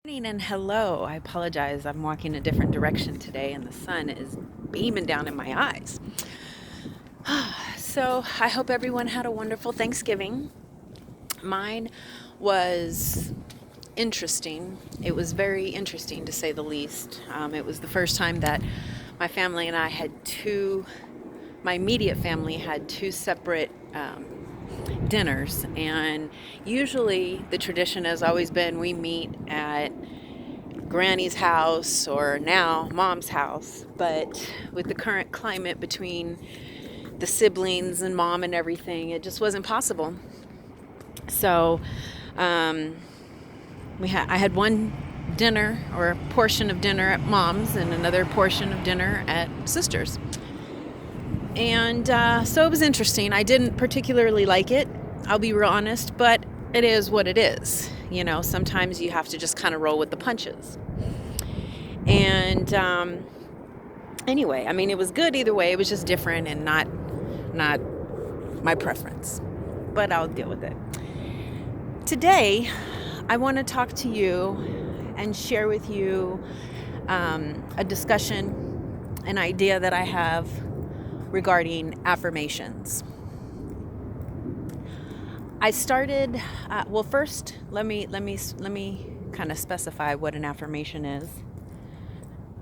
Morning and hello. I apologize. I'm walking a different direction today and the sun is beaming down in my eyes. So, I hope everyone had a wonderful Thanksgiving. Mine was interesting. It was very interesting to say the least. It was the first time that my family and I had my immediate family had two separate dinners, and usually the tradition has always been we meet at Granny's house or now Mom's house, but with the current climate between the siblings and Mom and everything, it just wasn't possible. So um, I had one dinner or portion of dinner at Mom's and another portion of dinner at Sister's. And so it was interesting. I didn't particularly like it, I'll be real honest, but it is what it is. You know, sometimes you have to just kind of roll with the punches. And anyway, I mean, it was good either way. It was just different and not my preference. But I'll deal with it. Today, I want to talk to you and share with you a discussion, an idea that I have regarding affirmations. I started. Well, first, let me kind of specify what an affirmation is.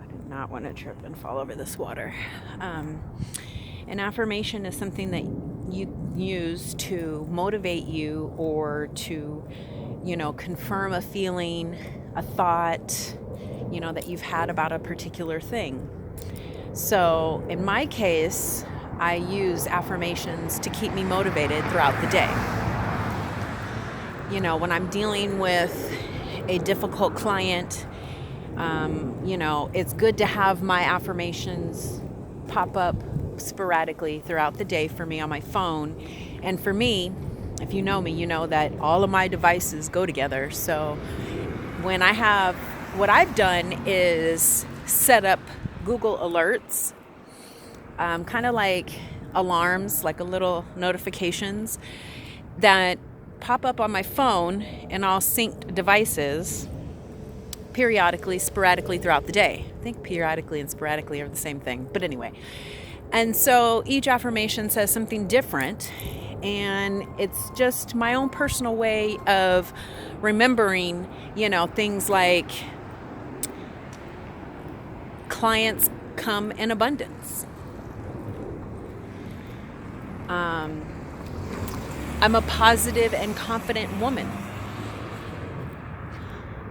I do not want to trip and fall over this water. An affirmation is something that you use to motivate you or to, confirm a feeling, a thought, that you've had about a particular thing. So in my case, I use affirmations to keep me motivated throughout the day. When I'm dealing with a difficult client, it's good to have my affirmations pop up sporadically throughout the day for me on my phone. And for me, if you know me, you know that all of my devices go together. So what I've done is set up Google alerts, kind of like alarms, like a little notifications that pop up on my phone and all synced devices periodically, sporadically throughout the day. I think periodically and sporadically are the same thing, but anyway. And so each affirmation says something different, and it's just my own personal way of remembering, things like clients come in abundance. I'm a positive and confident woman.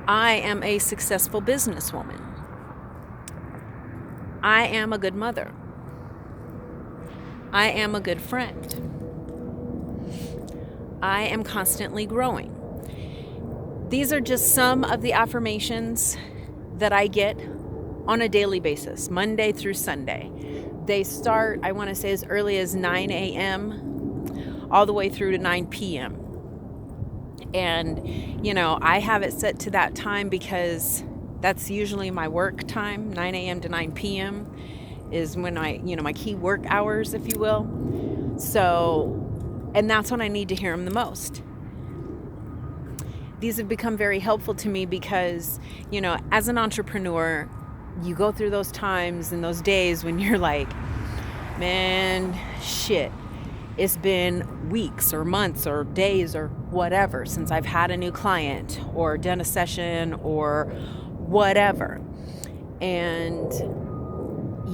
I am a successful businesswoman. I am a good mother. I am a good friend. I am constantly growing. These are just some of the affirmations that I get on a daily basis, Monday through Sunday. They start, I want to say, as early as 9 a.m. all the way through to 9 p.m. And, I have it set to that time because that's usually my work time. 9 a.m. to 9 p.m. is when my key work hours, if you will. So, and that's when I need to hear them the most. These have become very helpful to me because, as an entrepreneur, you go through those times and those days when you're like, man, shit, it's been weeks or months or days or whatever since I've had a new client or done a session or whatever. And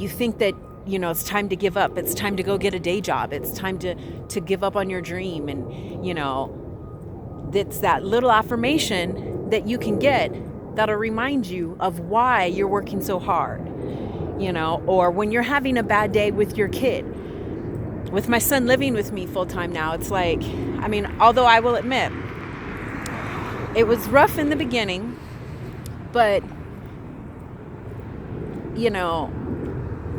you think that, it's time to give up. It's time to go get a day job. It's time to give up on your dream. And, it's that little affirmation that you can get that'll remind you of why you're working so hard, or when you're having a bad day with your kid. With my son living with me full time now, it's like, although I will admit, it was rough in the beginning, but,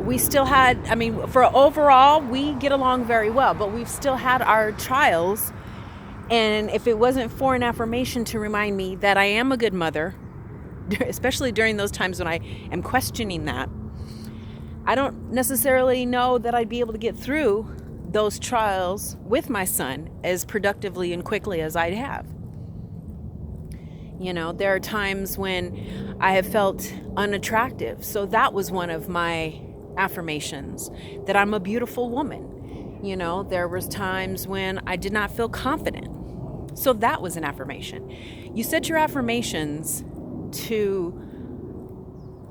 we still had, for overall, we get along very well, but we've still had our trials. And if it wasn't for an affirmation to remind me that I am a good mother, especially during those times when I am questioning that, I don't necessarily know that I'd be able to get through those trials with my son as productively and quickly as I'd have. There are times when I have felt unattractive. So that was one of my affirmations, that I'm a beautiful woman. There was times when I did not feel confident. So that was an affirmation. You set your affirmations to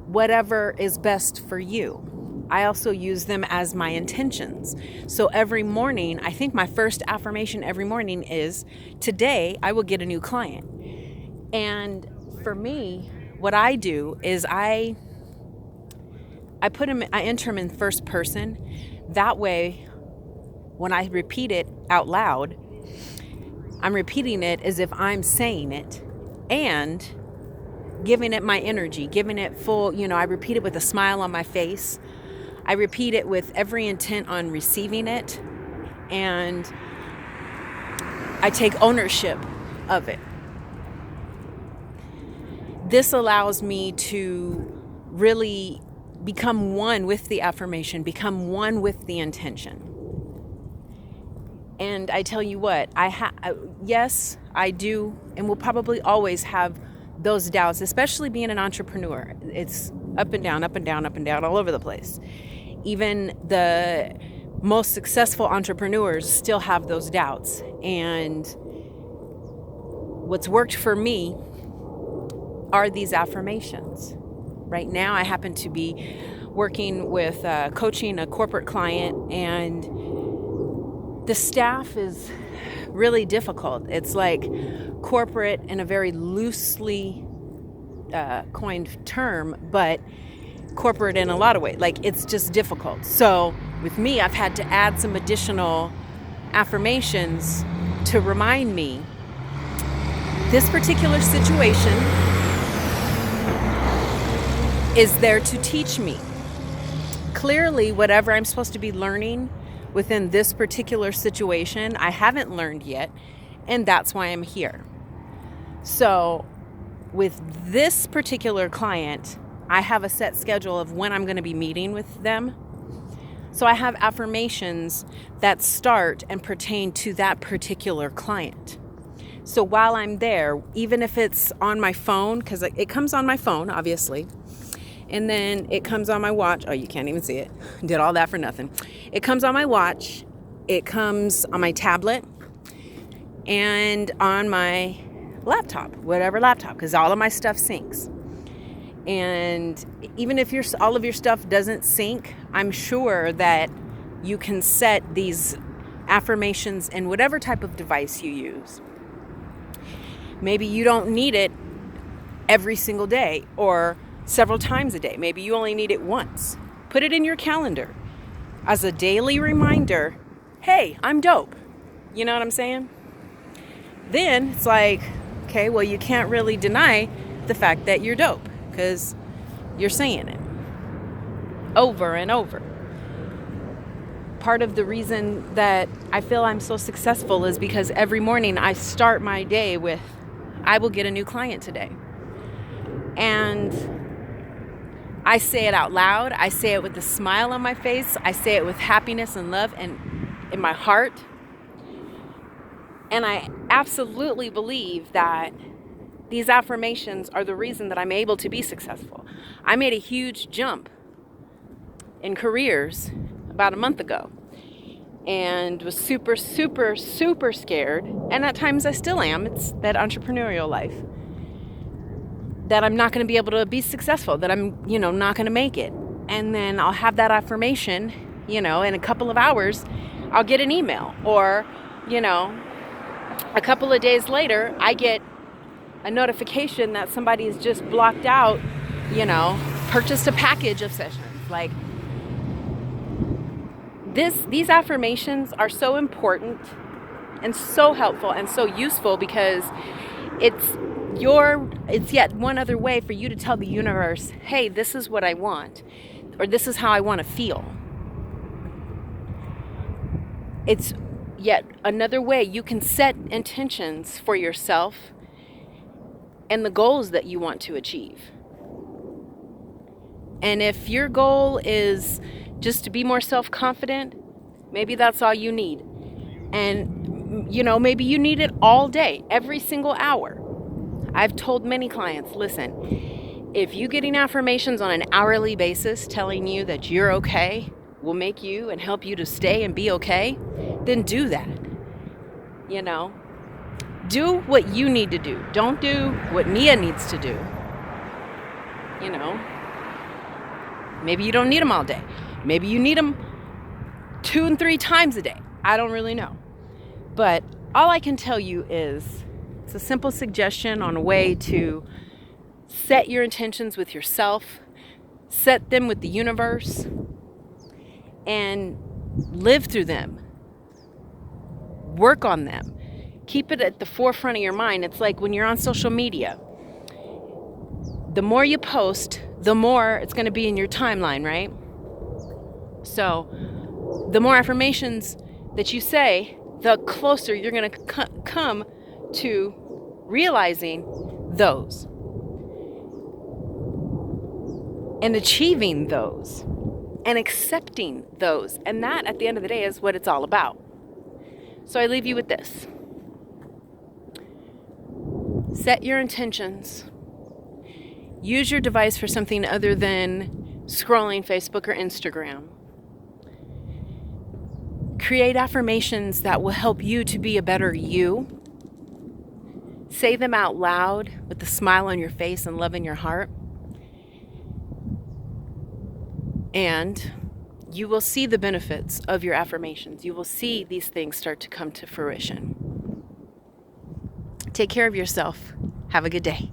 whatever is best for you. I also use them as my intentions. So every morning, I think my first affirmation every morning is, today I will get a new client. And for me, what I do is I enter them in first person. That way, when I repeat it out loud, I'm repeating it as if I'm saying it and giving it my energy, giving it full, I repeat it with a smile on my face. I repeat it with every intent on receiving it, and I take ownership of it. This allows me to really become one with the affirmation, become one with the intention. And I tell you what, yes, I do, and will probably always have those doubts, especially being an entrepreneur. It's up and down, up and down, up and down, all over the place. Even the most successful entrepreneurs still have those doubts. And what's worked for me are these affirmations. Right now, I happen to be working with coaching a corporate client, and the staff is really difficult. It's like corporate in a very loosely coined term, but corporate in a lot of ways. Like, it's just difficult. So with me, I've had to add some additional affirmations to remind me this particular situation is there to teach me. Clearly, whatever I'm supposed to be learning within this particular situation, I haven't learned yet, and that's why I'm here. So with this particular client, I have a set schedule of when I'm going to be meeting with them. So I have affirmations that start and pertain to that particular client. So while I'm there, even if it's on my phone, because it comes on my phone, obviously, and then it comes on my watch. Oh, you can't even see it. Did all that for nothing. It comes on my watch. It comes on my tablet and on my laptop, whatever laptop, because all of my stuff syncs. And even if all of your stuff doesn't sync, I'm sure that you can set these affirmations in whatever type of device you use. Maybe you don't need it every single day or several times a day. Maybe you only need it once. Put it in your calendar as a daily reminder, hey, I'm dope. You know what I'm saying? Then it's like, okay, well, you can't really deny the fact that you're dope because you're saying it over and over. Part of the reason that I feel I'm so successful is because every morning I start my day with, I will get a new client today. And I say it out loud. I say it with a smile on my face. I say it with happiness and love and in my heart. And I absolutely believe that these affirmations are the reason that I'm able to be successful. I made a huge jump in careers about a month ago and was super, super, super scared. And at times I still am. It's that entrepreneurial life. That I'm not going to be able to be successful, that I'm, not going to make it. And then I'll have that affirmation, in a couple of hours, I'll get an email. Or, a couple of days later, I get a notification that somebody's just blocked out, purchased a package of sessions. Like, these affirmations are so important and so helpful and so useful because it's yet one other way for you to tell the universe, hey, this is what I want, or this is how I want to feel. It's yet another way you can set intentions for yourself and the goals that you want to achieve. And if your goal is just to be more self-confident, maybe that's all you need. And, maybe you need it all day, every single hour. I've told many clients, listen, if you getting affirmations on an hourly basis telling you that you're okay will make you and help you to stay and be okay, then do that. You know, do what you need to do. Don't do what Nia needs to do. You know, maybe you don't need them all day. Maybe you need them 2 and 3 times a day. I don't really know. But all I can tell you is it's a simple suggestion on a way to set your intentions with yourself, set them with the universe, and live through them. Work on them. Keep it at the forefront of your mind. It's like when you're on social media. The more you post, the more it's going to be in your timeline, right? So the more affirmations that you say, the closer you're going to come to realizing those and achieving those and accepting those. And that, at the end of the day, is what it's all about. So I leave you with this. Set your intentions. Use your device for something other than scrolling Facebook or Instagram. Create affirmations that will help you to be a better you. Say them out loud with a smile on your face and love in your heart. And you will see the benefits of your affirmations. You will see these things start to come to fruition. Take care of yourself. Have a good day.